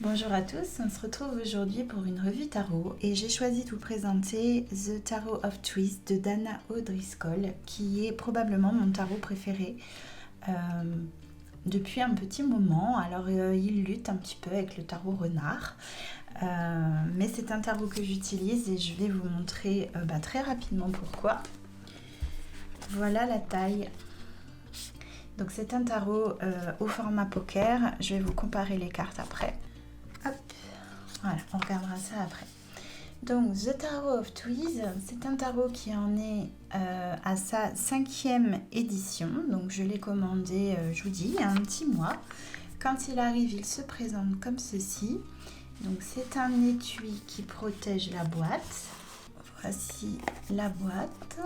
Bonjour à tous, on se retrouve aujourd'hui pour une revue tarot et j'ai choisi de vous présenter The Tarot of Twist de Dana O'Driscoll qui est probablement mon tarot préféré depuis un petit moment. Alors il lutte un petit peu avec le tarot renard, mais c'est un tarot que j'utilise et je vais vous montrer très rapidement pourquoi. Voilà la taille. Donc c'est un tarot au format poker, je vais vous comparer les cartes après. Hop, voilà, on regardera ça après. Donc, The Tarot of Twist, c'est un tarot qui en est à sa 5e édition. Donc, je l'ai commandé, je vous dis, il y a un petit mois. Quand il arrive, il se présente comme ceci. Donc, c'est un étui qui protège la boîte. Voici la boîte.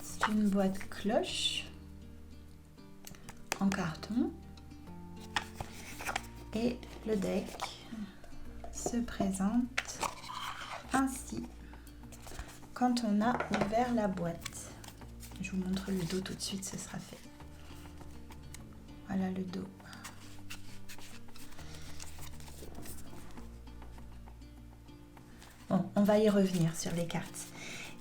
C'est une boîte cloche en carton. Et le deck se présente ainsi quand on a ouvert la boîte. Je vous montre le dos tout de suite, ce sera fait. Voilà le dos. Bon, on va y revenir sur les cartes.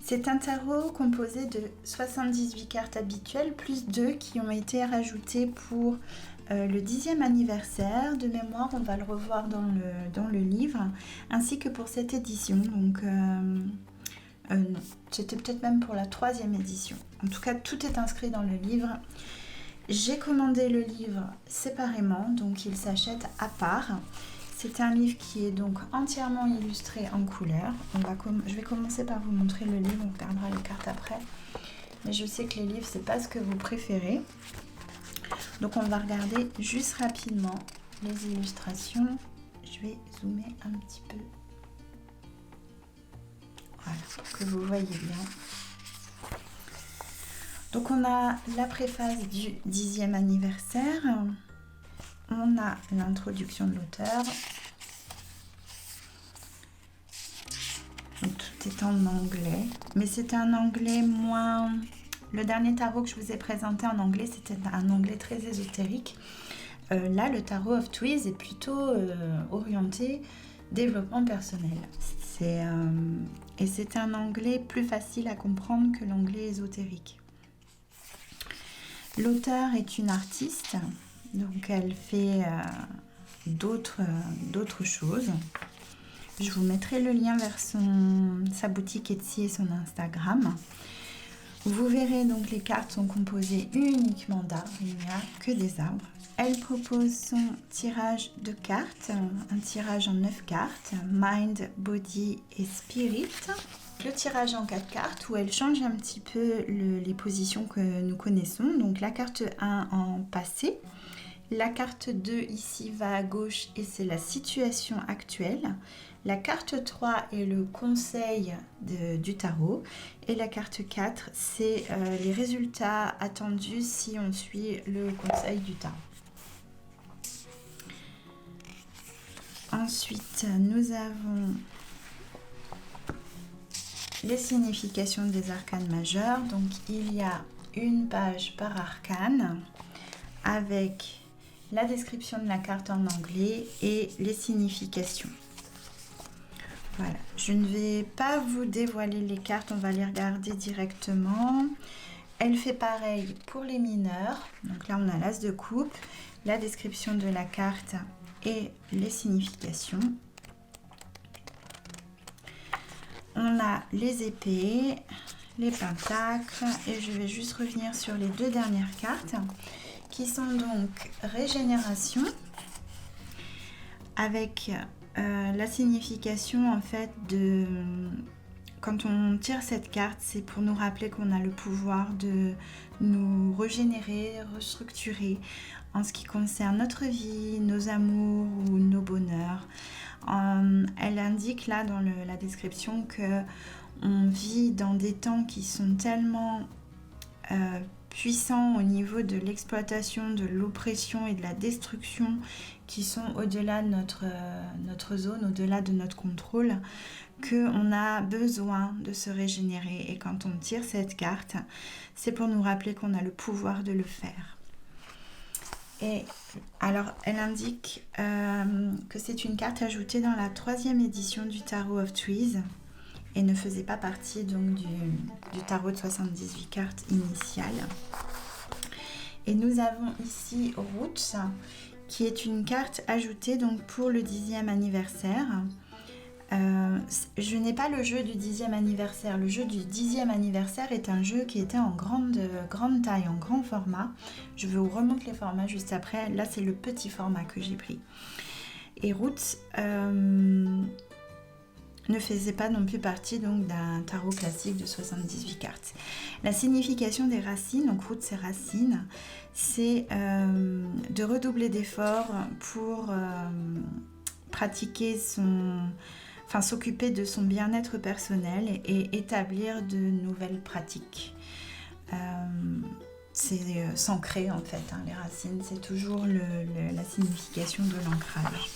C'est un tarot composé de 78 cartes habituelles, plus 2 qui ont été rajoutées pour le 10e anniversaire. De mémoire, on va le revoir dans le livre, ainsi que pour cette édition. Donc, non, c'était peut-être même pour la 3e édition. En tout cas, tout est inscrit dans le livre. J'ai commandé le livre séparément, donc il s'achète à part. C'est un livre qui est donc entièrement illustré en couleur. Je vais commencer par vous montrer le livre, on regardera les cartes après. Mais je sais que les livres, c'est pas ce que vous préférez. Donc on va regarder juste rapidement les illustrations. Je vais zoomer un petit peu. Voilà, pour que vous voyez bien. Donc on a la préface du 10e anniversaire. On a l'introduction de l'auteur. Tout est en anglais, mais c'est un anglais moins... Le dernier tarot que je vous ai présenté en anglais, c'était un anglais très ésotérique. Là, le tarot of Twist est plutôt orienté développement personnel. Et c'est un anglais plus facile à comprendre que l'anglais ésotérique. L'auteur est une artiste, donc elle fait d'autres choses. Je vous mettrai le lien vers sa boutique Etsy et son Instagram. Vous verrez donc les cartes sont composées uniquement d'arbres, il n'y a que des arbres. Elle propose son tirage de cartes, un tirage en 9 cartes, Mind, Body et Spirit. Le tirage en 4 cartes où elle change un petit peu les positions que nous connaissons. Donc la carte 1 en passé. La carte 2 ici va à gauche et c'est la situation actuelle. La carte 3 est le conseil du tarot. Et la carte 4, c'est les résultats attendus si on suit le conseil du tarot. Ensuite, nous avons les significations des arcanes majeures. Donc, il y a une page par arcane avec la description de la carte en anglais et les significations. Voilà, je ne vais pas vous dévoiler les cartes, on va les regarder directement. Elle fait pareil pour les mineurs. Donc là, on a l'as de coupe, la description de la carte et les significations. On a les épées, les pentacles et je vais juste revenir sur les 2 dernières cartes qui sont donc régénération avec la signification en fait de... Quand on tire cette carte, c'est pour nous rappeler qu'on a le pouvoir de nous régénérer, restructurer en ce qui concerne notre vie, nos amours ou nos bonheurs. Elle indique là dans la description que on vit dans des temps qui sont tellement puissants au niveau de l'exploitation, de l'oppression et de la destruction qui sont au-delà de notre zone, au-delà de notre contrôle, qu'on a besoin de se régénérer. Et quand on tire cette carte, c'est pour nous rappeler qu'on a le pouvoir de le faire. Et alors, elle indique que c'est une carte ajoutée dans la 3e édition du Tarot of Trees et ne faisait pas partie donc du tarot de 78 cartes initial. Et nous avons ici Roots, qui est une carte ajoutée donc pour le 10e anniversaire. Je n'ai pas le jeu du 10e anniversaire. Le jeu du 10e anniversaire est un jeu qui était en grande taille, en grand format. Je vous remonte les formats juste après. Là, c'est le petit format que j'ai pris. Et Roots ne faisait pas non plus partie donc d'un tarot classique de 78 cartes. La signification des racines, donc Roots c'est racines, c'est de redoubler d'efforts pour pratiquer s'occuper de son bien-être personnel et établir de nouvelles pratiques. C'est s'ancrer en fait, les racines, c'est toujours la signification de l'ancrage.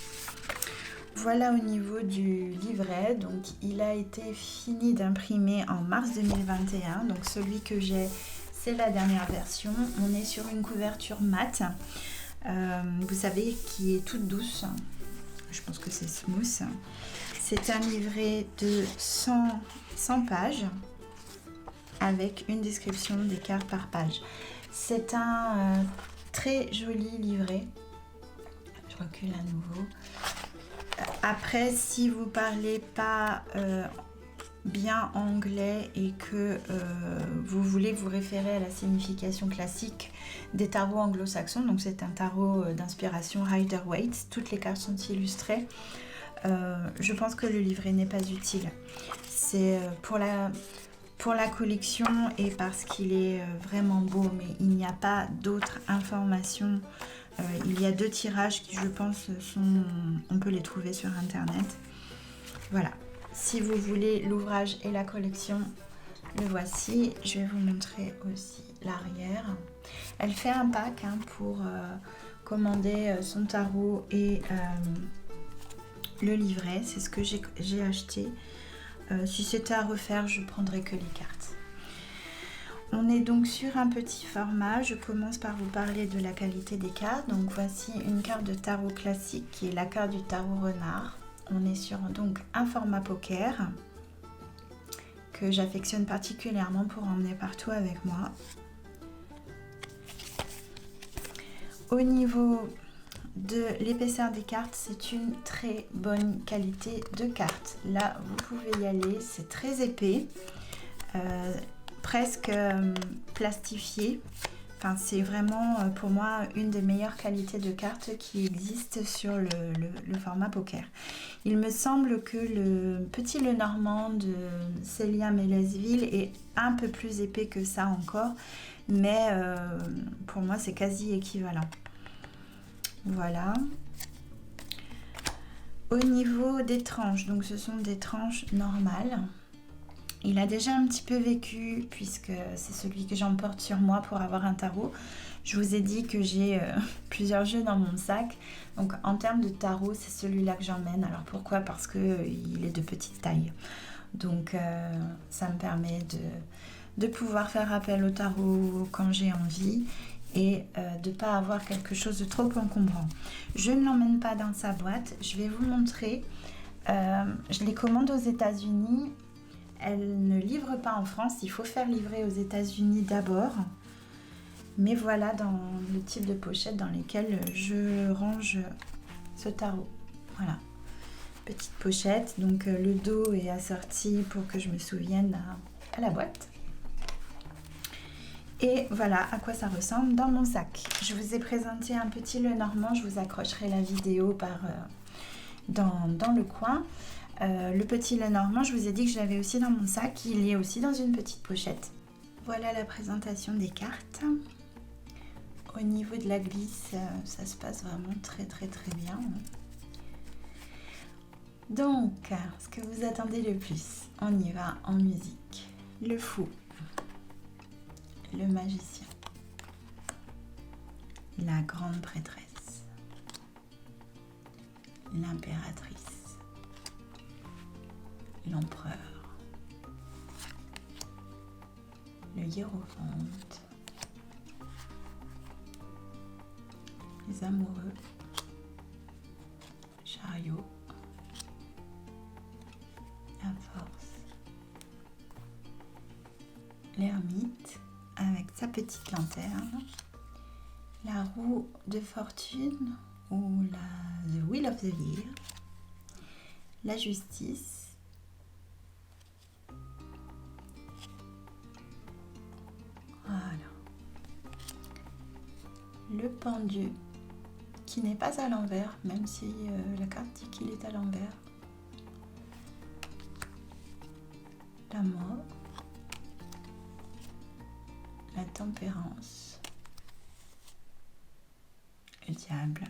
Voilà au niveau du livret, donc il a été fini d'imprimer en mars 2021, donc celui que j'ai, c'est la dernière version. On est sur une couverture mate, vous savez, qui est toute douce, je pense que c'est smooth. C'est un livret de 100 pages avec une description des cartes par page. C'est un très joli livret. Je recule à nouveau. Après, si vous parlez pas bien anglais et que vous voulez vous référer à la signification classique des tarots anglo-saxons, donc c'est un tarot d'inspiration Rider-Waite, toutes les cartes sont illustrées. Je pense que le livret n'est pas utile. C'est pour la collection et parce qu'il est vraiment beau, mais il n'y a pas d'autres informations. Il y a 2 tirages qui, je pense, on peut les trouver sur internet. Voilà, si vous voulez l'ouvrage et la collection, le voici. Je vais vous montrer aussi l'arrière. Elle fait un pack pour commander son tarot et le livret. C'est ce que j'ai acheté. Si c'était à refaire, je prendrais que les cartes. On est donc sur un petit format. Je commence par vous parler de la qualité des cartes. Donc voici une carte de tarot classique qui est la carte du tarot renard. On est sur donc un format poker que j'affectionne particulièrement pour emmener partout avec moi. Au niveau de l'épaisseur des cartes, c'est une très bonne qualité de carte. Là, vous pouvez y aller, c'est très épais. Presque plastifié. Enfin, c'est vraiment pour moi une des meilleures qualités de cartes qui existent sur le format poker. Il me semble que le petit Lenormand de Célia Mélesville est un peu plus épais que ça encore, mais pour moi c'est quasi équivalent. Voilà. Au niveau des tranches, donc ce sont des tranches normales. Il a déjà un petit peu vécu puisque c'est celui que j'emporte sur moi pour avoir un tarot. Je vous ai dit que j'ai plusieurs jeux dans mon sac. Donc en termes de tarot, c'est celui-là que j'emmène. Alors pourquoi ? Parce qu'il est de petite taille. Donc ça me permet de pouvoir faire appel au tarot quand j'ai envie et de ne pas avoir quelque chose de trop encombrant. Je ne l'emmène pas dans sa boîte. Je vais vous montrer. Je les commande aux États-Unis. Elle ne livre pas en France, il faut faire livrer aux États-Unis d'abord. Mais voilà dans le type de pochette dans lesquelles je range ce tarot. Voilà, petite pochette, donc le dos est assorti pour que je me souvienne à la boîte. Et voilà à quoi ça ressemble dans mon sac. Je vous ai présenté un petit Lenormand, je vous accrocherai la vidéo dans le coin. Le petit Lenormand, je vous ai dit que je l'avais aussi dans mon sac, il est aussi dans une petite pochette. Voilà la présentation des cartes. Au niveau de la glisse, ça se passe vraiment très très très bien. Donc, ce que vous attendez le plus, on y va en musique. Le fou, le magicien, la grande prêtresse, l'impératrice, l'empereur, le hiérophante, les amoureux, chariot, la force, l'ermite avec sa petite lanterne, la roue de fortune ou the wheel of the year, la justice, voilà, le pendu qui n'est pas à l'envers, même si la carte dit qu'il est à l'envers, la mort, la tempérance, le diable,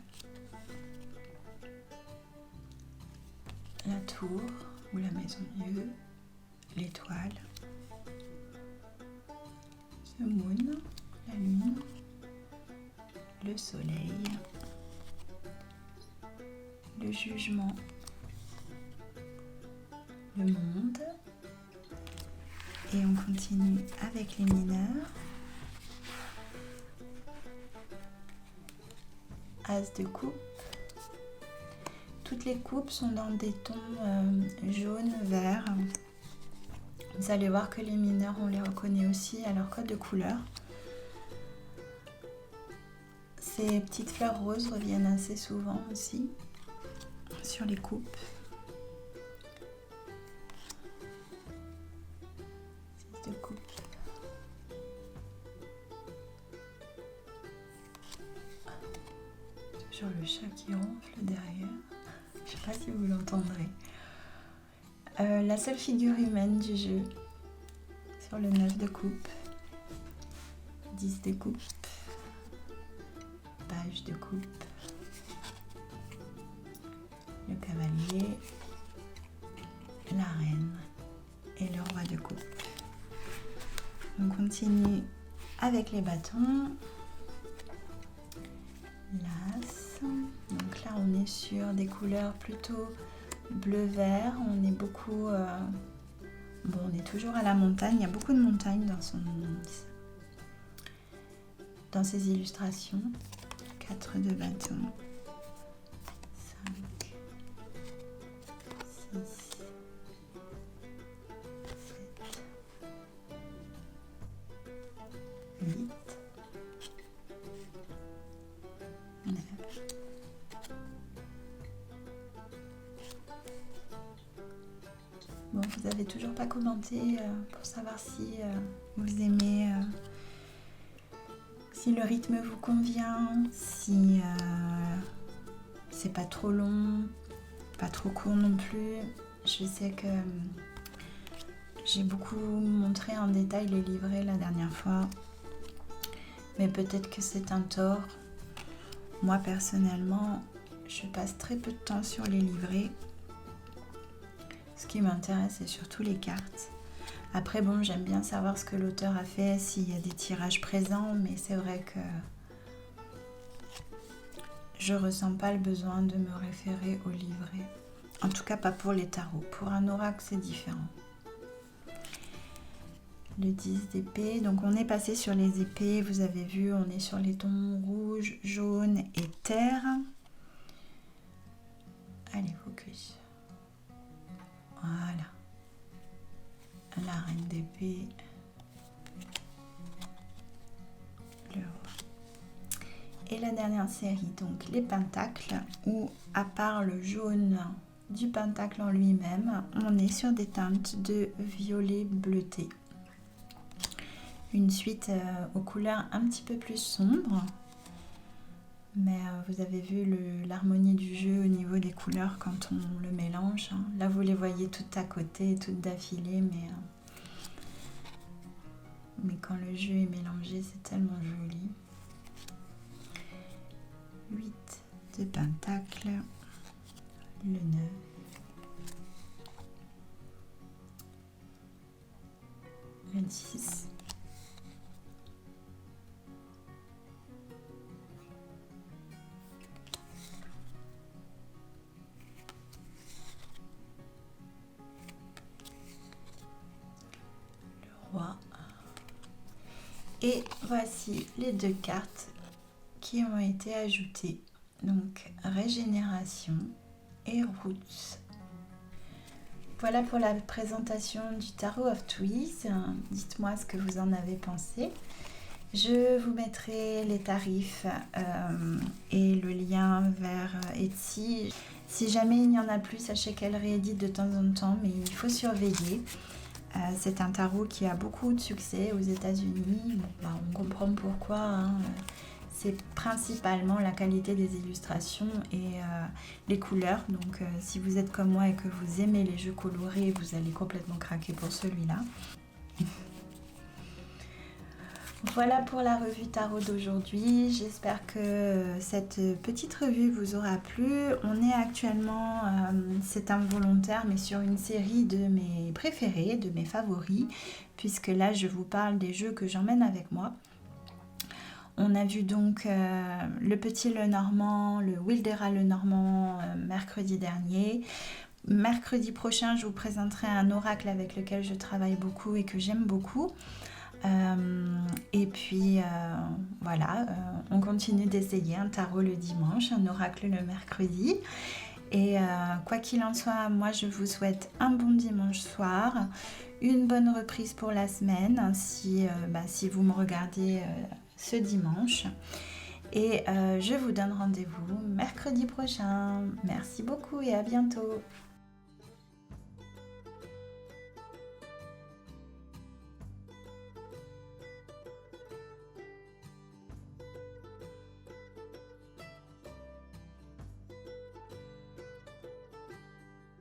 la tour ou la maison Dieu, l'étoile, the moon, la lune, le soleil, le jugement, le monde, et on continue avec les mineurs. As de coupe. Toutes les coupes sont dans des tons jaune, vert. Vous allez voir que les mineurs, on les reconnaît aussi à leur code de couleur. Ces petites fleurs roses reviennent assez souvent aussi sur les coupes. Six de coupe. Toujours le chat qui ronfle derrière. Je ne sais pas si vous l'entendrez. La seule figure humaine du jeu sur le 9 de coupe, 10 de coupe, page de coupe, le cavalier, la reine et le roi de coupe. On continue avec les bâtons. L'as. Donc là on est sur des couleurs plutôt bleu-vert. On est beaucoup... Bon, on est toujours à la montagne. Il y a beaucoup de montagnes dans ces illustrations. 4 de bâton. 5, 6, 7, 8, 9. Bon, vous n'avez toujours pas commenté pour savoir si vous aimez, si le rythme vous convient, si c'est pas trop long, pas trop court non plus. Je sais que j'ai beaucoup montré en détail les livrets la dernière fois, mais peut-être que c'est un tort. Moi personnellement, je passe très peu de temps sur les livrets. Ce qui m'intéresse, c'est surtout les cartes. Après, bon, j'aime bien savoir ce que l'auteur a fait, s'il y a des tirages présents, mais c'est vrai que je ressens pas le besoin de me référer au livret. En tout cas, pas pour les tarots. Pour un oracle, c'est différent. Le 10 d'épée. Donc, on est passé sur les épées. Vous avez vu, on est sur les tons rouge, jaune et terre. Allez, focus. Voilà. La reine d'épée. Le roi. Et la dernière série, donc les pentacles, où à part le jaune du pentacle en lui-même, on est sur des teintes de violet bleuté. Une suite aux couleurs un petit peu plus sombres. Mais vous avez vu l'harmonie du jeu au niveau des couleurs quand on le mélange. Là, vous les voyez toutes à côté, toutes d'affilée, mais quand le jeu est mélangé, c'est tellement joli. 8 de pentacle, le 9, le 10, et voici les deux cartes qui ont été ajoutés. Donc régénération et roots. Voilà pour la présentation du Tarot of Trees. Dites-moi ce que vous en avez pensé. Je vous mettrai les tarifs et le lien vers Etsy. Si jamais il y en a plus, sachez qu'elle réédite de temps en temps, mais il faut surveiller. C'est un tarot qui a beaucoup de succès aux États-Unis. Bon, on comprend pourquoi. Hein. C'est principalement la qualité des illustrations et les couleurs. Donc si vous êtes comme moi et que vous aimez les jeux colorés, vous allez complètement craquer pour celui-là. Voilà pour la revue tarot d'aujourd'hui. J'espère que cette petite revue vous aura plu. On est actuellement, c'est involontaire, mais sur une série de mes préférés, de mes favoris, puisque là je vous parle des jeux que j'emmène avec moi. On a vu donc le Petit Lenormand, le Wildera Lenormand mercredi dernier. Mercredi prochain, je vous présenterai un oracle avec lequel je travaille beaucoup et que j'aime beaucoup. Et puis voilà, on continue d'essayer un tarot le dimanche, un oracle le mercredi. Et quoi qu'il en soit, moi je vous souhaite un bon dimanche soir, une bonne reprise pour la semaine, si vous me regardez ce dimanche. Et je vous donne rendez-vous mercredi prochain. Merci beaucoup et à bientôt.